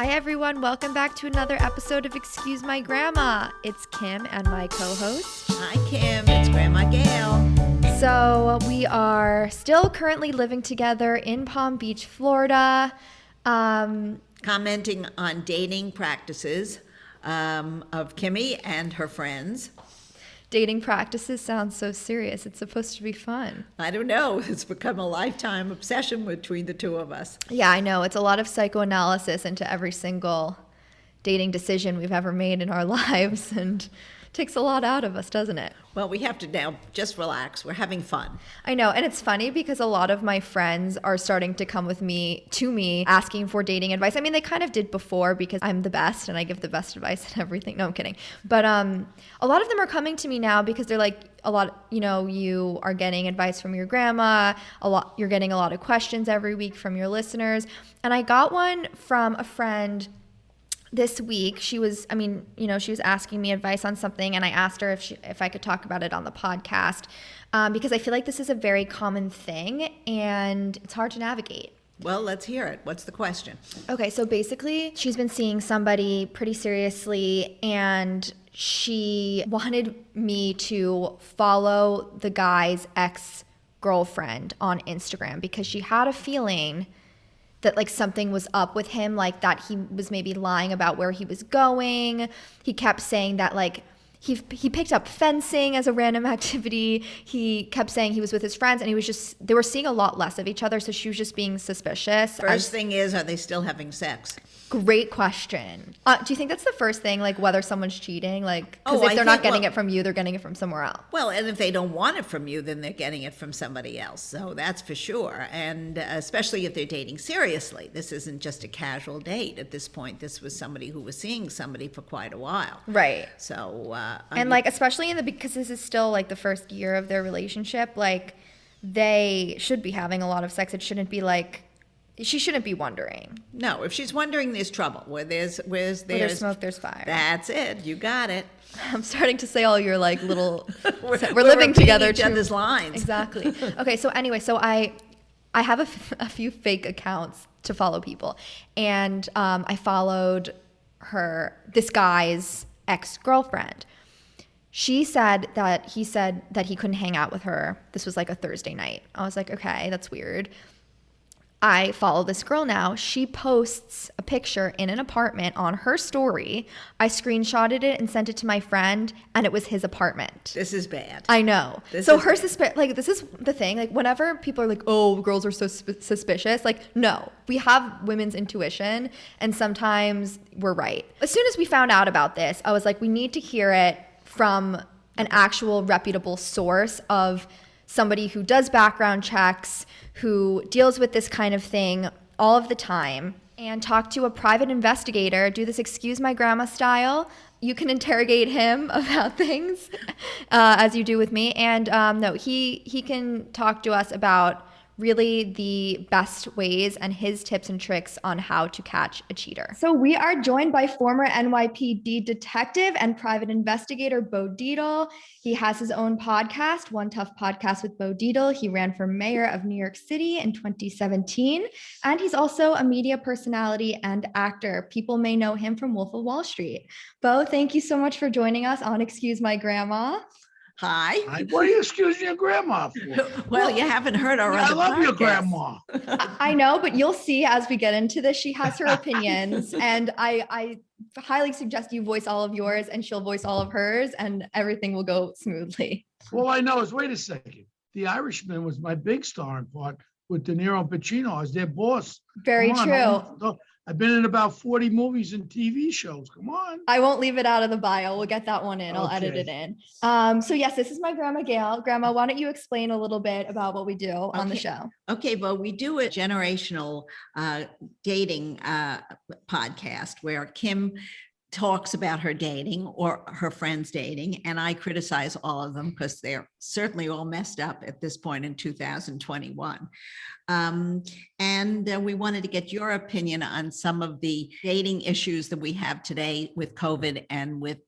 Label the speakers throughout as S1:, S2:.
S1: Hi everyone, welcome back to another episode of Excuse My Grandma. It's Kim and my co-host.
S2: Hi Kim, it's Grandma Gail.
S1: So we are still currently living together in Palm Beach, Florida.
S2: Commenting on dating practices of Kimmy and her friends.
S1: Dating practices sounds so serious. It's supposed to be fun.
S2: I don't know. It's become a lifetime obsession between the two of us.
S1: Yeah, I know. It's a lot of psychoanalysis into every single dating decision we've ever made in our lives, and takes a lot out of us, doesn't it?
S2: Well, we have to now just relax. We're having fun.
S1: I know. And it's funny because a lot of my friends are starting to come to me asking for dating advice. I mean, they kind of did before because I'm the best and I give the best advice and everything. No, I'm kidding. But a lot of them are coming to me now because they're like, you are getting advice from your grandma. You're getting a lot of questions every week from your listeners. And I got one from a friend this week. She was asking me advice on something, and I asked her if I could talk about it on the podcast because I feel like this is a very common thing and it's hard to navigate.
S2: Well, let's hear it. What's the question? Okay,
S1: so basically she's been seeing somebody pretty seriously and she wanted me to follow the guy's ex-girlfriend on Instagram because she had a feeling that like something was up with him, like that he was maybe lying about where he was going. He kept saying that like he picked up fencing as a random activity. He kept saying he was with his friends and they were seeing a lot less of each other. So she was just being suspicious.
S2: First thing is, are they still having sex?
S1: Great question. Do you think that's the first thing, like whether someone's cheating? Like, because if they're not getting it from you, they're getting it from somewhere else.
S2: Well, and if they don't want it from you, then they're getting it from somebody else. So that's for sure. And especially if they're dating seriously. This isn't just a casual date at this point. This was somebody who was seeing somebody for quite a while.
S1: Right.
S2: So,
S1: like, especially because this is still like the first year of their relationship, like they should be having a lot of sex. It shouldn't be like, she shouldn't be wondering.
S2: No, if she's wondering, there's trouble. Where there's
S1: smoke, there's fire.
S2: That's it. You got it.
S1: I'm starting to say all your like little.
S2: we're
S1: living together.
S2: Each other's lines.
S1: Exactly. Okay. So anyway, I have a few fake accounts to follow people, and I followed this guy's ex-girlfriend. He said that he couldn't hang out with her. This was like a Thursday night. I was like, okay, that's weird. I follow this girl now. She posts a picture in an apartment on her story. I screenshotted it and sent it to my friend, and it was his apartment.
S2: This is bad.
S1: I know. This is the thing. Like, whenever people are like, "Oh, girls are so suspicious," like, no, we have women's intuition, and sometimes we're right. As soon as we found out about this, I was like, we need to hear it from an actual reputable source of somebody who does background checks, who deals with this kind of thing all of the time, and talk to a private investigator, do this Excuse My Grandma style. You can interrogate him about things as you do with me. And he can talk to us about really the best ways and his tips and tricks on how to catch a cheater. So we are joined by former NYPD detective and private investigator Bo Dietl. He has his own podcast, One Tough Podcast with Bo Dietl. He ran for mayor of New York City in 2017. And he's also a media personality and actor. People may know him from Wolf of Wall Street. Bo, thank you so much for joining us on Excuse My Grandma.
S2: Hi.
S3: What are you excusing your grandma for?
S2: Well, you haven't heard our other
S3: I love
S2: podcasts.
S3: your grandma.
S1: I know, but you'll see as we get into this, she has her opinions, and I highly suggest you voice all of yours and she'll voice all of hers, and everything will go smoothly.
S3: All I know is, wait a second. The Irishman was my big starring part with De Niro and Pacino. I was their boss.
S1: Very true.
S3: I've been in about 40 movies and TV shows. Come on.
S1: I won't leave it out of the bio. We'll get that one in. I'll edit it in. So yes, this is my grandma, Gail. Grandma, why don't you explain a little bit about what we do on the show?
S2: Okay, well, we do a generational dating podcast where Kim talks about her dating or her friends dating, and I criticize all of them because they're certainly all messed up at this point in 2021. And we wanted to get your opinion on some of the dating issues that we have today with COVID and with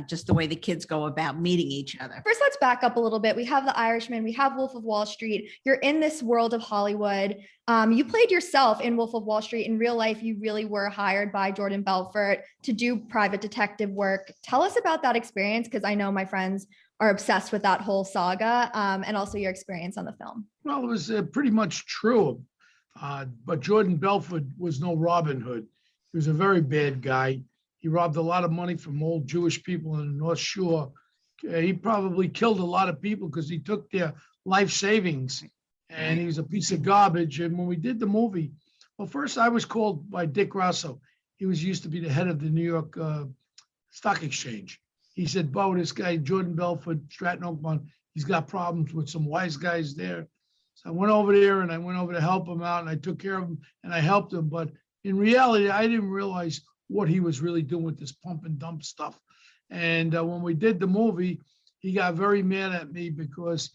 S2: just the way the kids go about meeting each other.
S1: First, let's back up a little bit. We have The Irishman, we have Wolf of Wall Street. You're in this world of Hollywood. You played yourself in Wolf of Wall Street. In real life, you really were hired by Jordan Belfort to do private detective work. Tell us about that experience, because I know my friends are obsessed with that whole saga, and also your experience on the film.
S3: Well, it was pretty much true. But Jordan Belfort was no Robin Hood. He was a very bad guy. He robbed a lot of money from old Jewish people in the North Shore. He probably killed a lot of people because he took their life savings, and he was a piece of garbage. And when we did the movie, well, first I was called by Dick Rosso. He used to be the head of the New York Stock Exchange. He said, Bo, this guy, Jordan Belfort, Stratton Oakmont, he's got problems with some wise guys there. So I went over there and I went over to help him out, and I took care of him and I helped him. But in reality, I didn't realize what he was really doing with this pump and dump stuff. And when we did the movie, he got very mad at me because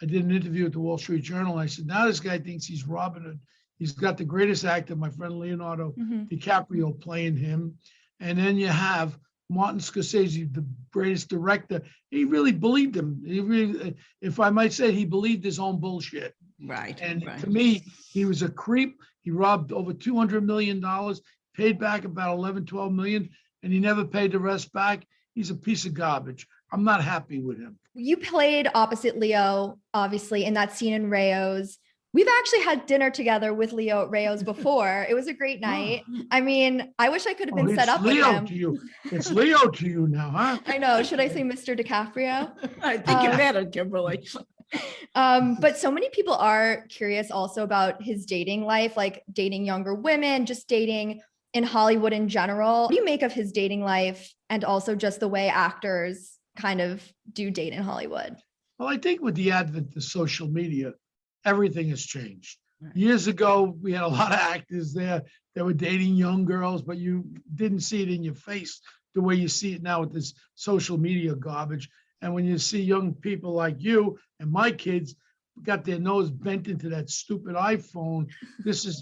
S3: I did an interview at the Wall Street Journal. I said, now this guy thinks he's Robin Hood. He's got the greatest actor, my friend Leonardo DiCaprio, playing him. And then you have Martin Scorsese, the greatest director. He really believed him. He really, if I might say, he believed his own bullshit.
S2: Right.
S3: And
S2: right.
S3: to me, he was a creep. He robbed over $200 million, paid back about 11, 12 million, and he never paid the rest back. He's a piece of garbage. I'm not happy with him.
S1: You played opposite Leo, obviously, in that scene in Rayo's. We've actually had dinner together with Leo at Rayo's before. It was a great night. I mean, I wish I could have been set up
S3: Leo
S1: with him.
S3: To you. It's Leo to you now, huh?
S1: I know. Should I say Mr. DiCaprio?
S2: I think you better, Kimberly.
S1: But so many people are curious also about his dating life, like dating younger women, just dating in Hollywood in general. What do you make of his dating life, and also just the way actors kind of do date in Hollywood?
S3: Well, I think with the advent of social media, everything has changed.
S2: Right.
S3: Years ago, we had a lot of actors there that were dating young girls, but you didn't see it in your face the way you see it now with this social media garbage. And when you see young people like you and my kids got their nose bent into that stupid iPhone,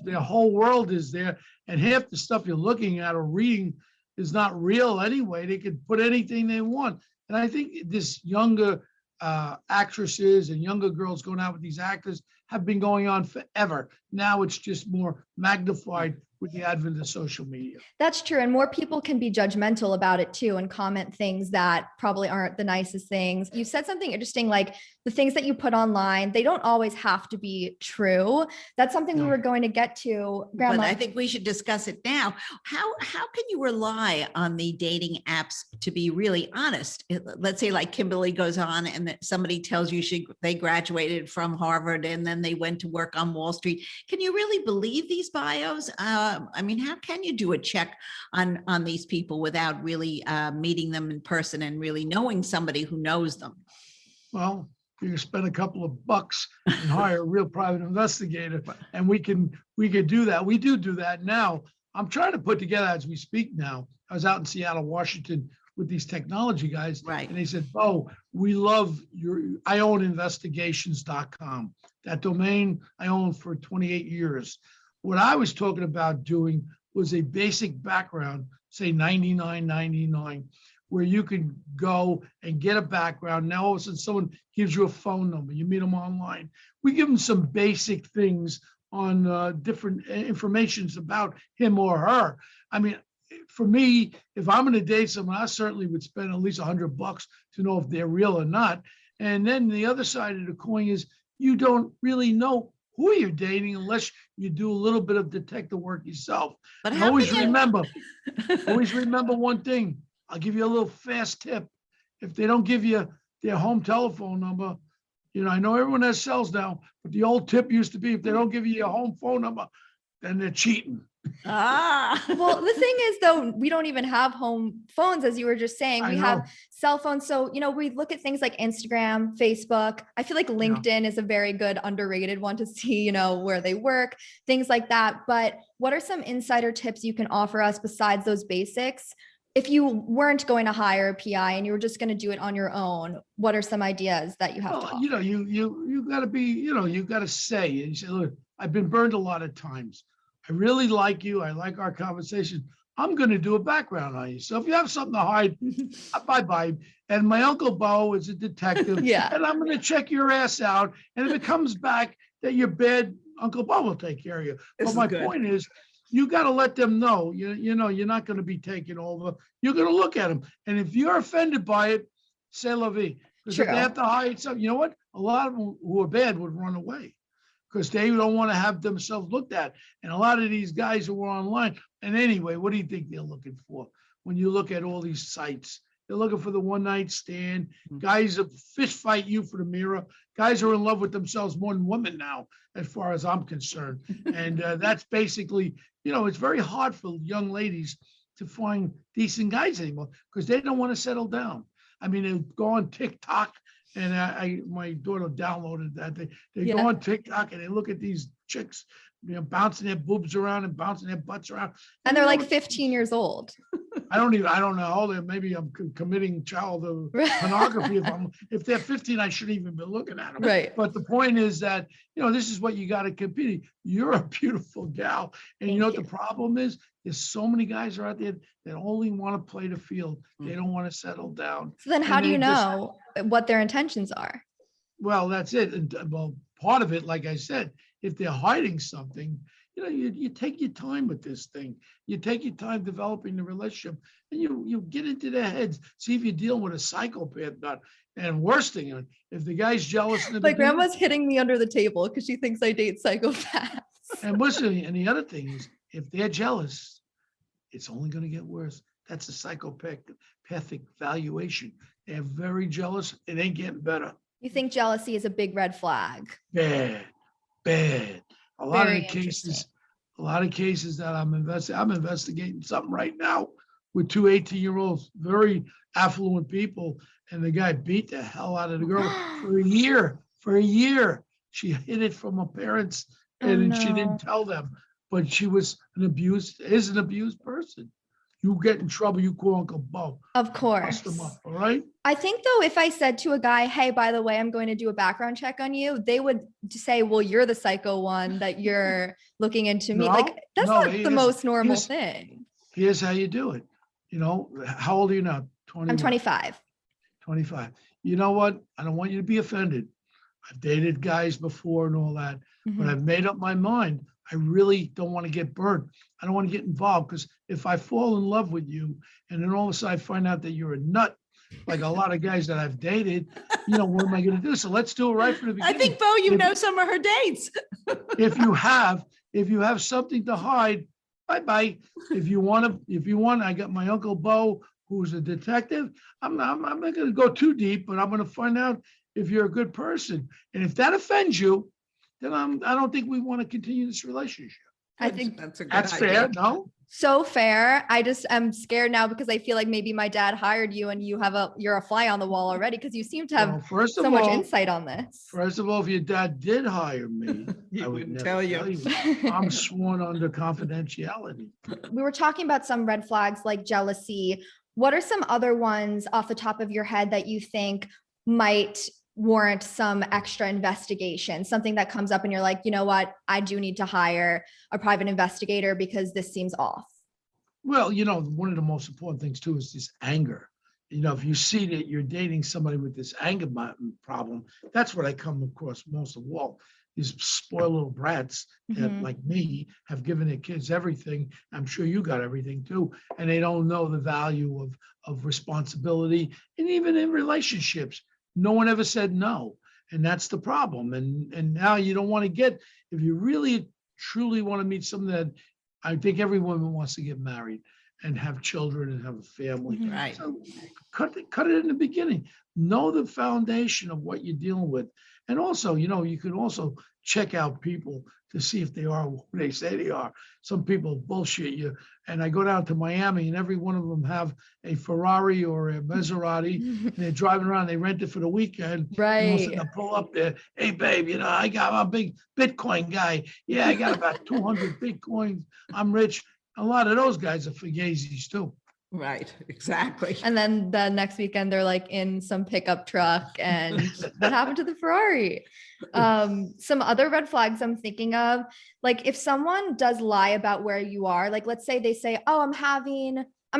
S3: their whole world is there. And half the stuff you're looking at or reading is not real anyway. They could put anything they want. And I think this younger actresses and younger girls going out with these actors have been going on forever. Now it's just more magnified with the advent of social media.
S1: That's true. And more people can be judgmental about it too, and comment things that probably aren't the nicest things. You said something interesting, like the things that you put online, they don't always have to be true. That's something we were going to get to, Grandma.
S2: But I think we should discuss it now. How can you rely on the dating apps to be really honest? Let's say like Kimberly goes on and somebody tells you they graduated from Harvard and then they went to work on Wall Street. Can you really believe these bios? I mean, how can you do a check on these people without really meeting them in person and really knowing somebody who knows them?
S3: Well, you can spend a couple of bucks and hire a real private investigator, and we could do that. We do that now. I'm trying to put together as we speak now. I was out in Seattle, Washington with these technology guys.
S2: Right.
S3: And they said, "Oh, we love I own investigations.com. That domain I own for 28 years. What I was talking about doing was a basic background, say $99.99, where you can go and get a background. Now all of a sudden someone gives you a phone number, you meet them online. We give them some basic things on different informations about him or her. I mean, for me, if I'm going to date someone, I certainly would spend at least $100 to know if they're real or not. And then the other side of the coin is you don't really know who you're dating unless you do a little bit of detective work yourself.
S2: But
S3: always remember one thing. I'll give you a little fast tip. If they don't give you their home telephone number, I know everyone has cells now, but the old tip used to be if they don't give you your home phone number, then they're cheating.
S1: Well, the thing is, though, we don't even have home phones, as you were just saying. We have cell phones. So, we look at things like Instagram, Facebook. I feel like LinkedIn is a very good underrated one to see, where they work, things like that. But what are some insider tips you can offer us besides those basics if you weren't going to hire a PI and you were just going to do it on your own, what are some ideas that you have to
S3: Well,
S1: offer?
S3: you got to be, you got to say, and you say, look, I've been burned a lot of times. I really like you. I like our conversation. I'm going to do a background on you. So if you have something to hide, bye-bye. And my Uncle Bo is a detective.
S1: Yeah.
S3: And I'm going to check your ass out. And if it comes back that you're bad, Uncle Bo will take care of you.
S2: This
S3: But
S2: is
S3: my
S2: good.
S3: point is, you got to let them know, you're not going to be taken over. You're going to look at them. And if you're offended by it, say la vie. Because if they
S1: True.
S3: have to hide something, you know what? A lot of them who are bad would run away because they don't want to have themselves looked at. And a lot of these guys who are online, and anyway, what do you think they're looking for? When you look at all these sites, they're looking for the one night stand. Guys that fist fight you for the mirror. Guys are in love with themselves more than women now, as far as I'm concerned. And that's basically, it's very hard for young ladies to find decent guys anymore because they don't want to settle down. I mean, they go on TikTok, and my daughter downloaded that. They go on TikTok and they look at these chicks, bouncing their boobs around and bouncing their butts around.
S1: And they're like 15 years old.
S3: I don't know how old. Maybe I'm committing child pornography. If they're 15, I shouldn't even be looking at them.
S1: Right.
S3: But the point is that, this is what you got to compete. You're a beautiful gal. And you know what the problem is? There's so many guys are out there that only want to play the field. They don't want to settle down.
S1: So then how do you know what their intentions are?
S3: Well, that's it. And well, part of it, like I said, if they're hiding something, you take your time with this thing. You take your time developing the relationship, and you get into their heads. See if you're dealing with a psychopath, not. And worst thing, if the guy's jealous in the
S1: My
S3: beginning,
S1: grandma's hitting me under the table because she thinks I date psychopaths.
S3: and listen, and the other thing is, if they're jealous, it's only going to get worse. That's a psychopathic valuation. They're very jealous. It ain't getting better.
S1: You think jealousy is a big red flag?
S3: Bad. A lot of cases that I'm investigating something right now with two 18-year-olds, very affluent people, and the guy beat the hell out of the girl for a year. She hid it from her parents, and she didn't tell them, but she was an abused person. You get in trouble, you call Uncle Bo.
S1: Of course.
S3: Bust them up, all right?
S1: I think though, if I said to a guy, hey, by the way, I'm going to do a background check on you, they would say, well, you're the psycho one that you're looking into me. Like, that's not the most normal thing.
S3: Here's how you do it. How old are you now? 20.
S1: I'm 25.
S3: 25. You know what? I don't want you to be offended. I've dated guys before and all that, but I've made up my mind. I really don't want to get burned. I don't want to get involved because if I fall in love with you and then all of a sudden I find out that you're a nut, like a lot of guys that I've dated, what am I going to do? So let's do it right from the beginning.
S2: I think, Bo, you know some of her dates.
S3: if you have something to hide, bye-bye. If you want, I got my Uncle Bo, who's a detective. I'm not going to go too deep, but I'm going to find out if you're a good person. And if that offends you, then I don't think we want to continue this relationship.
S1: I think
S3: that's fair. No,
S1: so fair. I just am scared now because I feel like maybe my dad hired you and you're a fly on the wall already because you seem to have so much insight on this.
S3: First of all, if your dad did hire me, I wouldn't tell you. I'm sworn under confidentiality.
S1: We were talking about some red flags like jealousy. What are some other ones off the top of your head that you think might warrant some extra investigation, something that comes up and you're like, you know what, I do need to hire a private investigator because this seems off?
S3: Well, one of the most important things too is this anger. If you see that you're dating somebody with this anger problem, that's what I come across most of all. These spoiled little brats that, like me, have given their kids everything. I'm sure you got everything too, and they don't know the value of responsibility, and even in relationships. No one ever said no. And that's the problem. And now you don't want to if you really truly want to meet someone that I think every woman wants to get married and have children and have a family.
S2: Right.
S3: So cut it in the beginning. Know the foundation of what you're dealing with. And also, you can also check out people to see if they are who they say they are. Some people bullshit you. And I go down to Miami and every one of them have a Ferrari or a Maserati and they're driving around. They rent it for the weekend.
S1: Right.
S3: And I pull up there. Hey, babe, I'm a big Bitcoin guy. Yeah, I got about 200 Bitcoins. I'm rich. A lot of those guys are fugazis too.
S2: Right, exactly.
S1: And then the next weekend they're like in some pickup truck and what happened to the Ferrari? Some other red flags I'm thinking of, like if someone does lie about where you are, like let's say they say, oh, I'm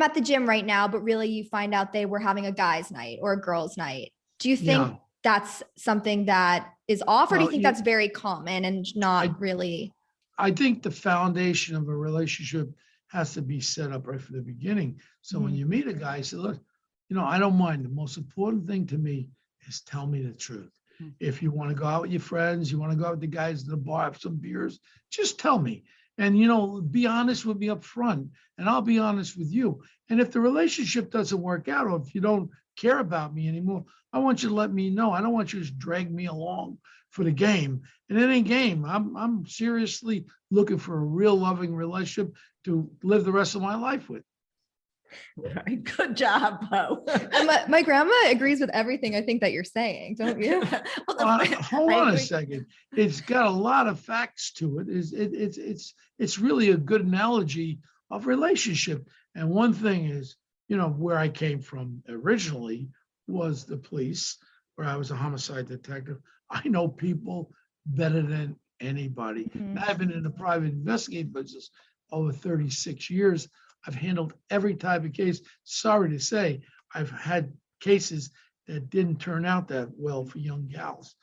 S1: at the gym right now, but really you find out they were having a guy's night or a girl's night. Do you think
S3: Yeah.
S1: that's something that is off, or do you
S3: Well,
S1: think that's very common and not really?
S3: I think the foundation of a relationship has to be set up right from the beginning. So when
S1: Mhm.
S3: you meet a guy, say, look, I don't mind. The most important thing to me is tell me the truth.
S2: Mhm.
S3: If you want to go out with your friends, you want to go out with the guys in the bar, have some beers, just tell me. And, be honest with me up front, and I'll be honest with you. And if the relationship doesn't work out, or if you don't care about me anymore, I want you to let me know. I don't want you to just drag me along for the game. And it ain't game. I'm seriously looking for a real loving relationship to live the rest of my life with.
S2: Right. Good job, Bo.
S1: And my grandma agrees with everything I think that you're saying, don't you?
S2: Well,
S3: Hold
S2: I
S3: on a
S2: agree.
S3: second. It's got a lot of facts to it. It's really a good analogy of relationship. And one thing is, where I came from originally was the police, where I was a homicide detective. I know people better than anybody.
S1: Mhm.
S3: I've been in the private investigating business over 36 years. I've handled every type of case. Sorry to say, I've had cases that didn't turn out that well for young gals.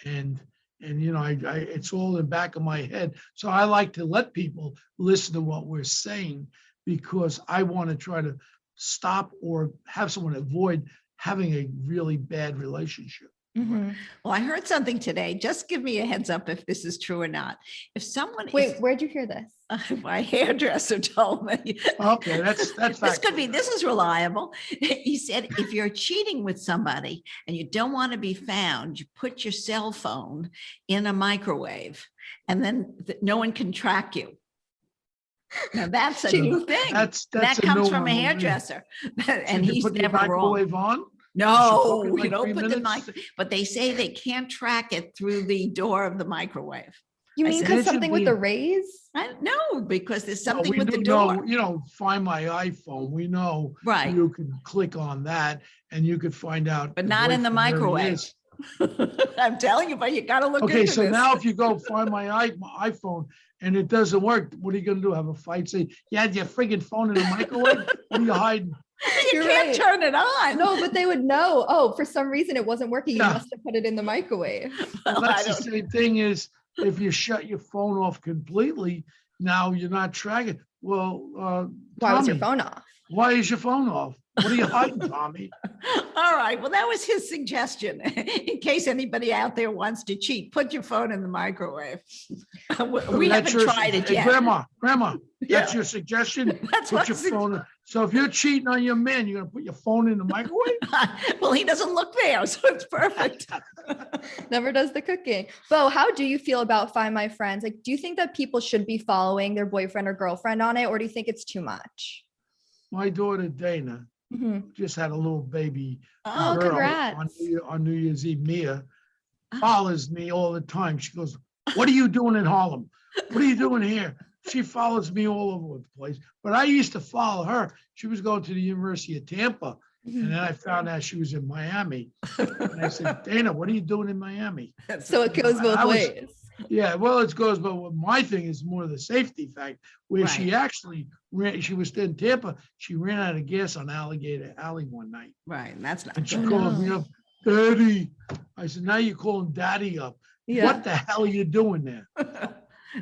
S3: And it's all in the back of my head. So I like to let people listen to what we're saying, because I want to try to stop or have someone avoid having a really bad relationship.
S1: Mhm.
S2: Well, I heard something today. Just give me a heads up if this is true or not. If someone
S1: Wait, where'd you hear this?
S2: my hairdresser told me.
S3: Okay, that's
S2: This is reliable. He said, if you're cheating with somebody and you don't want to be found, you put your cell phone in a microwave and then no one can track you. Now that's a
S1: She-
S2: new thing.
S3: That's
S2: That
S3: a
S2: comes
S3: new
S2: from a
S3: one.
S2: hairdresser.
S3: So
S2: And
S3: you
S2: he's
S3: put the
S2: never wrong.
S3: microwave on?
S2: No,
S3: cook it
S2: you
S3: like
S2: don't
S3: 3
S2: put the
S3: minutes?
S2: mic, but they say they can't track it through the door of the microwave.
S1: You
S2: I
S1: mean
S2: said,
S1: because
S3: It should
S1: something with
S3: be-
S1: the rays?
S2: I don't know, because there's
S3: No,
S2: something
S3: we
S2: with the
S3: do
S2: door.
S3: know, Find My iPhone. We know
S2: Right,
S3: you can click on that and you could find out.
S2: but
S3: the
S2: not in the
S3: boyfriend where he
S2: microwave.
S3: is.
S2: I'm telling you, but you gotta look
S3: Okay,
S2: into
S3: so
S2: this.
S3: now if you go Find My iPhone and it doesn't work, what are you gonna do? Have a fight? Say, you had your friggin' phone in the microwave? What are you hiding?
S2: You
S1: You're
S2: can't
S1: right.
S2: turn it on.
S1: No, but they would know. Oh, for some reason it wasn't working. You
S3: Yeah.
S1: must have put it in the microwave.
S3: Well,
S2: Well, I
S3: that's the
S2: don't-
S3: same thing as if you shut your phone off completely, now you're not tracking. Well,
S1: Why was your
S3: Tommy,
S1: phone off?
S3: why is your phone off? What are you hiding, Tommy?
S2: All right, well, that was his suggestion. In case anybody out there wants to cheat, put your phone in the microwave. We
S3: That's
S2: haven't tried it
S3: Hey,
S2: yet.
S3: Grandma,
S2: Yeah.
S3: that's your suggestion?
S2: That's
S3: Put
S2: what
S3: your
S2: I
S3: phone in. So if you're cheating on your man, you're gonna put your phone in the microwave?
S2: Well, he doesn't look there, so it's perfect.
S1: Never does the cooking. Bo, how do you feel about Find My Friends? Like, do you think that people should be following their boyfriend or girlfriend on it, or do you think it's too much?
S3: My daughter Dana
S1: Mhm.
S3: just had a little baby
S1: Oh,
S3: girl
S1: congrats.
S3: on New Year's Eve. Mia follows me all the time. She goes, "What are you doing in Harlem? What are you doing here?" She follows me all over the place. But I used to follow her. She was going to the University of Tampa. And then I found out she was in Miami. And I said, Dana, what are you doing in Miami?
S1: So it goes both
S3: I was-
S1: ways.
S3: Yeah, well, it goes, but what my thing is more the safety fact, where she
S2: Right.
S3: actually ran, she was in Tampa, she ran out of gas on Alligator Alley one night.
S2: Right, and that's not
S3: And she
S2: good.
S3: called me up, Daddy. I said, now you're calling Daddy up.
S1: Yeah.
S3: What the hell are you doing there?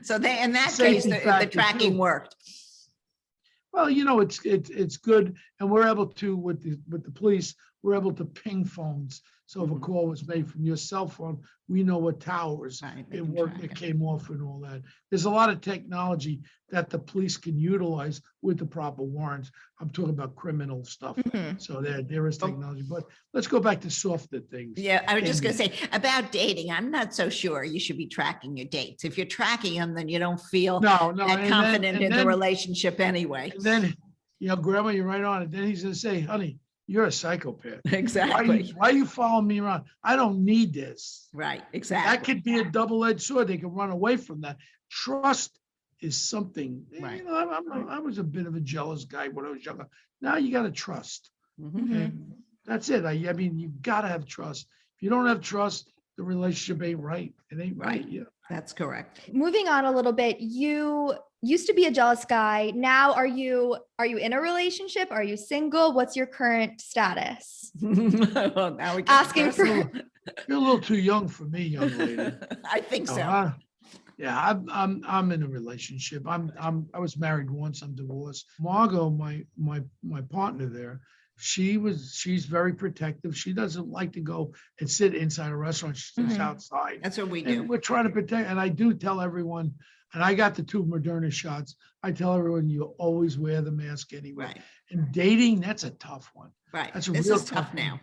S2: So in that
S3: Safety
S2: case, the
S3: factor,
S2: tracking
S3: too.
S2: worked.
S3: Well, it's good, and we're able to with the police, we're able to ping phones. So if a
S2: Mhm.
S3: call was made from your cell phone, we know what towers
S2: Right, they
S3: it
S2: can
S3: worked,
S2: track
S3: it
S2: it.
S3: came off, and all that. There's a lot of technology that the police can utilize with the proper warrants. I'm talking about criminal stuff.
S1: Mhm.
S3: So there is
S2: Oh.
S3: technology, but let's go back to softer things.
S2: Yeah, I was just gonna
S3: Dating.
S2: say about dating, I'm not so sure you should be tracking your dates. If you're tracking them, then you don't feel
S3: No,
S2: that confident in the relationship anyway.
S3: And then, Grandma, you're right on it. Then he's gonna say, honey, you're a psychopath.
S2: Exactly,
S3: Why are you following me around? I don't need this.
S2: right,
S3: That
S2: exactly.
S3: could be a double-edged sword. They can run away from that. Trust is something.
S2: Right.
S3: You know, I was a bit of a jealous guy when I was younger. Now you got to trust, and that's it. I mean, you got to have trust. If you don't have trust, the relationship ain't right. It ain't right. Yeah.
S2: That's correct.
S1: Moving on a little bit, you used to be a jealous guy. Now are you in a relationship? Are you single? What's your current status?
S2: Well, now we get
S1: Asking for
S3: You're a little too young for me, young lady.
S2: I think
S3: No,
S2: so.
S3: yeah, I'm in a relationship. I was married once. I'm divorced. Margot, my partner there, she's very protective. She doesn't like to go and sit inside a restaurant. She sits outside.
S2: That's what we
S3: And
S2: do.
S3: we're trying to protect. And I do tell everyone. And I got the 2 Moderna shots. I tell everyone you always wear the mask anyway.
S2: Right.
S3: And dating, that's a tough one.
S2: Right.
S3: That's a
S2: This
S3: real
S2: is tough
S3: one.
S2: now.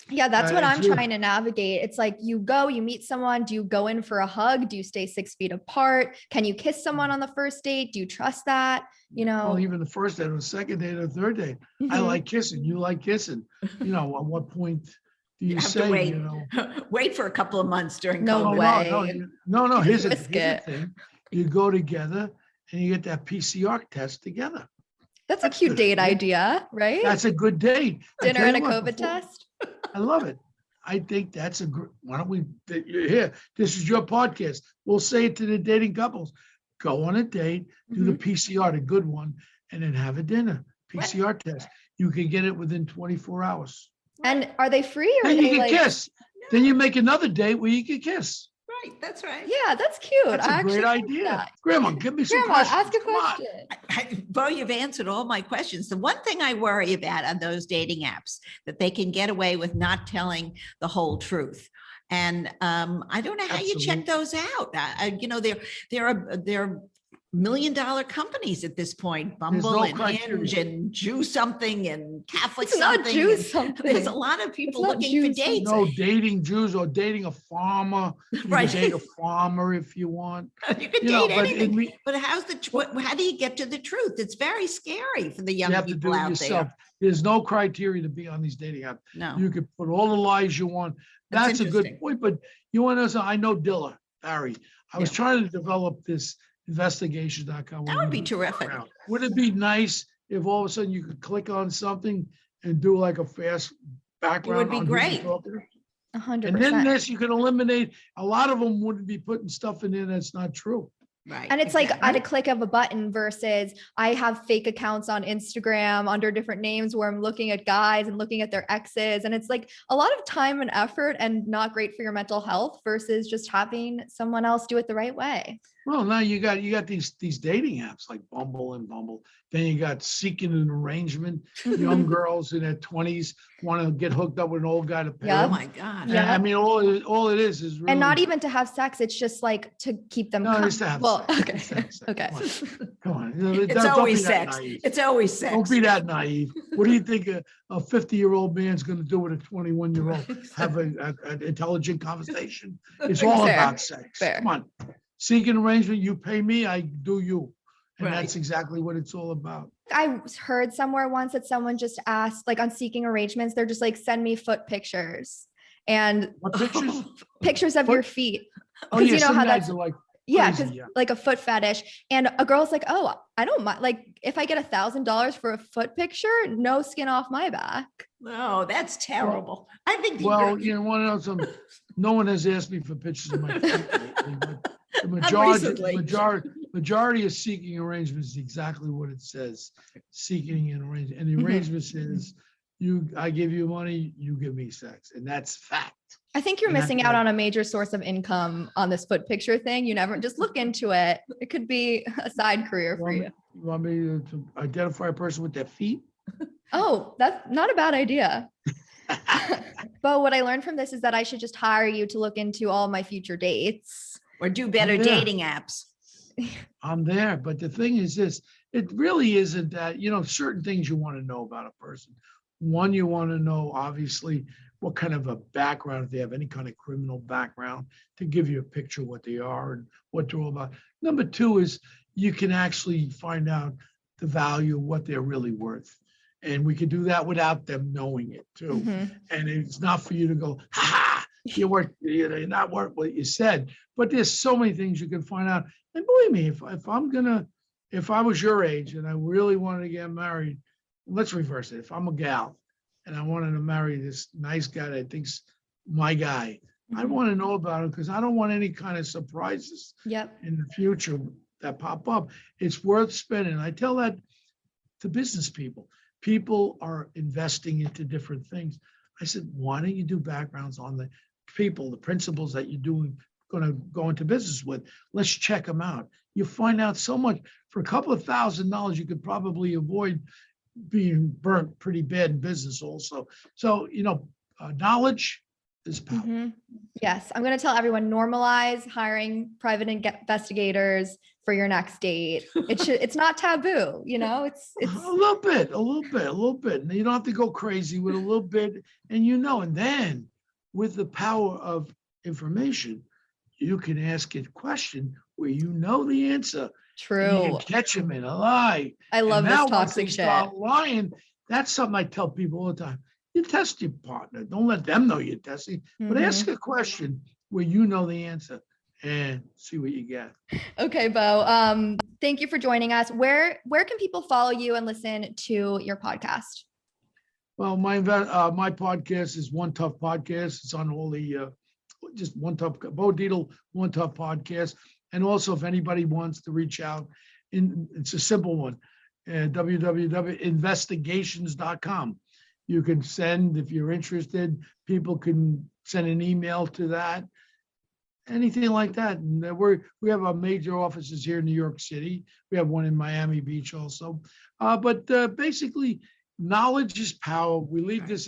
S1: Yeah, that's what I'm
S3: it's real.
S1: trying to navigate. It's like you meet someone. Do you go in for a hug? Do you stay 6 feet apart? Can you kiss someone on the first date? Do you trust that? You know,
S3: Well, even the first date or the second date or the third date, I like kissing. You like kissing. You know, at what point do you
S2: You have to
S3: say,
S2: wait.
S3: you know?
S2: Wait for a couple of months during
S1: No
S2: COVID.
S1: way.
S3: No. Here's the
S1: risk it.
S3: thing. You go together and you get that PCR test together.
S1: that's a
S3: That's
S1: cute
S3: good.
S1: date
S3: Yeah.
S1: idea, right?
S3: That's a good date. I
S1: Dinner
S3: tell
S1: and a
S3: you what,
S1: COVID
S3: before-
S1: test.
S3: I love it. I think that's a great. Why don't we? You're here. This is your podcast. We'll say it to the dating couples: go on a date, do the PCR, the good one, and then have a dinner. PCR test. You can get it within 24 hours.
S1: And are they free or are
S3: Then you
S1: they
S3: can
S1: like?
S3: kiss. Then you make another date where you can kiss.
S2: Right. That's right.
S1: Yeah, that's cute.
S3: That's
S1: I
S3: a great
S1: actually like
S3: idea.
S1: that.
S3: Grandma, give me some
S1: Grandma,
S3: questions.
S1: ask a
S3: Come on.
S1: question.
S2: Bo, you've answered all my questions. The one thing I worry about on those dating apps, that they can get away with not telling the whole truth. And I don't know how you check those out. You know, there are $1 million companies at this point, Bumble
S3: no
S2: and
S3: criteria.
S2: Hinge and Jew something and Catholic
S1: It's not
S2: something.
S1: Jew
S2: and
S1: something.
S2: There's a lot of people
S1: not
S2: looking
S1: Jew
S2: for dates.
S3: No dating Jews or dating a farmer. You
S2: Right.
S3: can date a farmer if you want.
S2: You can
S3: You know,
S2: date
S3: but
S2: anything. But how do you get to the truth? It's very scary for the young
S3: you have to
S2: people
S3: do it
S2: out
S3: yourself. There's no criteria to be on these dating apps.
S2: there. No.
S3: You can put all the lies you want.
S2: That's
S3: That's a good
S2: interesting.
S3: point. But you want to know, I know Dilla, Barry. I was
S2: Yeah.
S3: trying to develop this investigation.com.
S2: That would be terrific.
S3: Would it be nice if all of a sudden you could click on something and do like a fast background?
S2: be
S3: on who you're
S2: great.
S3: talking to?
S1: 100%.
S3: And then this, you can eliminate, a lot of them wouldn't be putting stuff in there that's not true.
S2: Right.
S1: And it's like
S2: exactly.
S1: at a click of a button versus I have fake accounts on Instagram under different names where I'm looking at guys and looking at their exes. And it's like a lot of time and effort and not great for your mental health versus just having someone else do it the right way.
S3: Well, now you got these dating apps like Bumble and Bumble. Then you got Seeking an Arrangement. Young girls in their 20s want to get hooked up with an old guy to pay
S1: Yeah.
S2: Oh
S3: them.
S2: my God.
S3: And
S1: Yeah.
S3: I mean, all it is really.
S1: And not even to have sex. It's just like to keep them.
S3: No, it's to have
S1: well,
S3: sex.
S1: okay.
S3: It's to have sex.
S1: Okay.
S3: Come on.
S2: It's
S3: Don't
S2: always
S3: be that
S2: sex.
S3: naive.
S2: It's always sex.
S3: Don't be that naive. What do you think a 50-year-old man's going to do with a 21-year-old? Have an intelligent conversation? It's all
S1: Fair.
S3: about sex.
S1: Fair.
S3: Come on. Seek an arrangement. You pay me, I do you. And
S2: Right.
S3: that's exactly what it's all about.
S1: I heard somewhere once that someone just asked, like on Seeking Arrangements, they're just like, send me foot pictures and
S3: What pictures?
S1: pictures of your feet.
S3: Oh,
S1: 'Cause
S3: yeah,
S1: you know
S3: some
S1: how
S3: guys
S1: that's-
S3: are like,
S1: Yeah,
S3: crazy,
S1: because
S3: yeah.
S1: like a foot fetish. And a girl's like, oh, I don't mind. Like if I get $1,000 for a foot picture, no skin off my back.
S2: No, that's terrible. I think
S3: well, you know, one of those, no one has asked me for pictures of my feet lately, but the
S2: recently.
S3: majority of Seeking Arrangements is exactly what it says. Seeking an arrangement. And the arrangement says, I give you money, you give me sex. And that's fact.
S1: I think you're
S3: And that's
S1: missing out
S3: why-
S1: on a major source of income on this foot picture thing. You never just look into it. It could be a side career for you.
S3: You want me to identify a person with their feet?
S1: Oh, that's not a bad idea. But what I learned from this is that I should just hire you to look into all my future dates.
S2: or do better
S3: Yeah.
S2: dating apps.
S3: I'm there. But the thing is this, it really isn't that, you know, certain things you want to know about a person. One, you want to know, obviously, what kind of a background, if they have any kind of criminal background, to give you a picture of what they are and what they're all about. Number two is you can actually find out the value of what they're really worth. And we could do that without them knowing it too.
S1: Mhm.
S3: And it's not for you to go, ha, you're not worth what you said. But there's so many things you can find out. And believe me, if I was your age and I really wanted to get married, let's reverse it. If I'm a gal and I wanted to marry this nice guy that I think's my guy, I want to know about him because I don't want any kind of surprises in the future that pop up. It's worth spending. I tell that to business people. People are investing into different things. I said, why don't you do backgrounds on the people, the principals that you're going to go into business with? Let's check them out. You find out so much. For a couple of $1,000, you could probably avoid being burnt pretty bad in business also. So, knowledge is power.
S1: Yes. I'm going to tell everyone, normalize hiring private investigators for your next date. It's not taboo, it's
S3: a little bit. And you don't have to go crazy with a little bit. And then with the power of information, you can ask a question where you know the answer.
S1: True.
S3: And you can catch them in a lie.
S1: I love
S3: and
S1: this
S3: now, once
S1: toxic
S3: they
S1: shit.
S3: start lying, that's something I tell people all the time. You test your partner. Don't let them know you're testing, but ask a question where you know the answer and see what you get.
S1: Okay, Bo. Thank you for joining us. Where can people follow you and listen to your podcast?
S3: Well, my podcast is One Tough Podcast. It's on all the just One Tough Bo Dietl One Tough Podcast. And also, if anybody wants to reach out, it's a simple one, www.investigations.com. You can send, if you're interested, people can send an email to that, anything like that. And we have our major offices here in New York City. We have one in Miami Beach also. But basically, knowledge is power. We'll leave this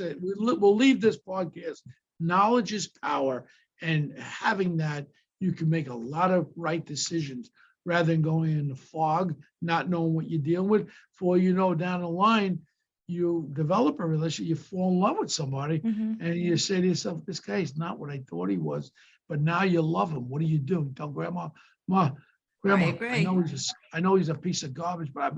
S3: podcast. Knowledge is power. And having that, you can make a lot of right decisions rather than going in the fog, not knowing what you're dealing with. For down the line, you develop a relationship, you fall in love with somebody, and you say to yourself, this guy is not what I thought he was, but now you love him. What do? You tell Grandma, Grandma, I know he's a piece of garbage, but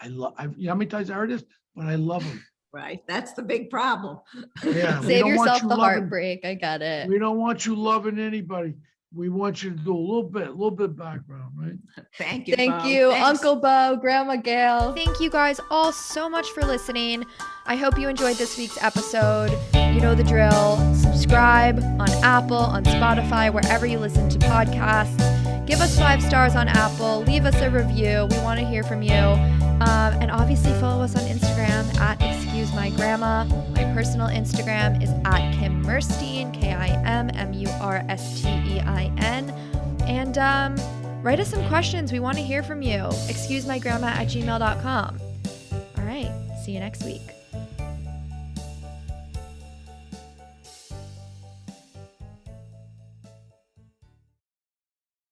S3: I love, how many times I heard this? But I love him.
S2: Right. That's the big problem.
S3: Yeah.
S1: Save yourself the heartbreak. I get it.
S3: We don't want you loving anybody. We want you to do a little bit background, right?
S2: Thank you.
S1: Thank
S2: Bo.
S1: you,
S2: Thanks.
S1: Uncle Bo, Grandma Gail. Thank you guys all so much for listening. I hope you enjoyed this week's episode. You know the drill. Subscribe on Apple, on Spotify, wherever you listen to podcasts. Give us 5 stars on Apple. Leave us a review. We want to hear from you. And obviously follow us on Instagram at ExcuseMyGrandma. My personal Instagram is at Kim Murstein, KIMMURSTEIN. And write us some questions. We want to hear from you. ExcuseMyGrandma@gmail.com. All right. See you next week.